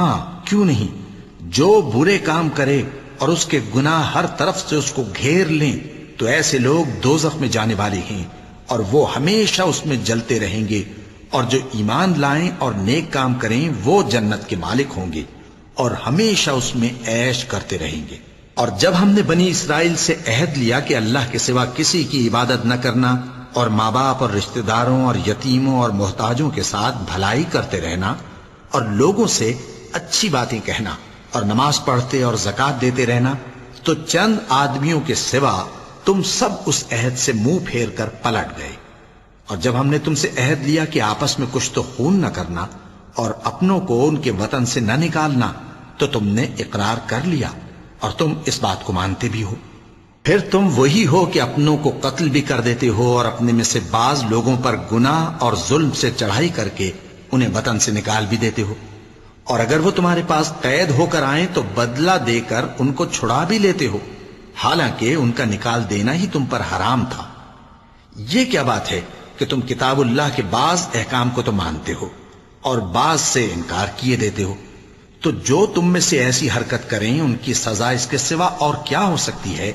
ہاں کیوں نہیں، جو برے کام کرے اور اس کے گناہ ہر طرف سے اس کو گھیر لیں تو ایسے لوگ دوزخ میں جانے والے ہیں اور وہ ہمیشہ اس میں جلتے رہیں گے، اور جو ایمان لائیں اور نیک کام کریں وہ جنت کے مالک ہوں گے اور ہمیشہ اس میں عیش کرتے رہیں گے۔ اور جب ہم نے بنی اسرائیل سے عہد لیا کہ اللہ کے سوا کسی کی عبادت نہ کرنا اور ماں باپ اور رشتہ داروں اور یتیموں اور محتاجوں کے ساتھ بھلائی کرتے رہنا اور لوگوں سے اچھی باتیں کہنا اور نماز پڑھتے اور زکوٰۃ دیتے رہنا، تو چند آدمیوں کے سوا تم سب اس عہد سے منہ پھیر کر پلٹ گئے۔ اور جب ہم نے تم سے عہد لیا کہ آپس میں کچھ تو خون نہ کرنا اور اپنوں کو ان کے وطن سے نہ نکالنا، تو تم نے اقرار کر لیا اور تم اس بات کو مانتے بھی ہو۔ پھر تم وہی ہو کہ اپنوں کو قتل بھی کر دیتے ہو اور اپنے میں سے بعض لوگوں پر گناہ اور ظلم سے چڑھائی کر کے انہیں وطن سے نکال بھی دیتے ہو، اور اگر وہ تمہارے پاس قید ہو کر آئیں تو بدلہ دے کر ان کو چھڑا بھی لیتے ہو، حالانکہ ان کا نکال دینا ہی تم پر حرام تھا۔ یہ کیا بات ہے کہ تم کتاب اللہ کے بعض احکام کو تو مانتے ہو اور بعض سے انکار کیے دیتے ہو؟ تو جو تم میں سے ایسی حرکت کریں ان کی سزا اس کے سوا اور کیا ہو سکتی ہے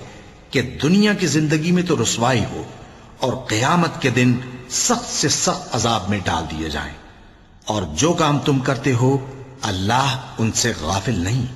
کہ دنیا کی زندگی میں تو رسوائی ہو اور قیامت کے دن سخت سے سخت عذاب میں ڈال دیے جائیں۔ اور جو کام تم کرتے ہو اللہ ان سے غافل نہیں۔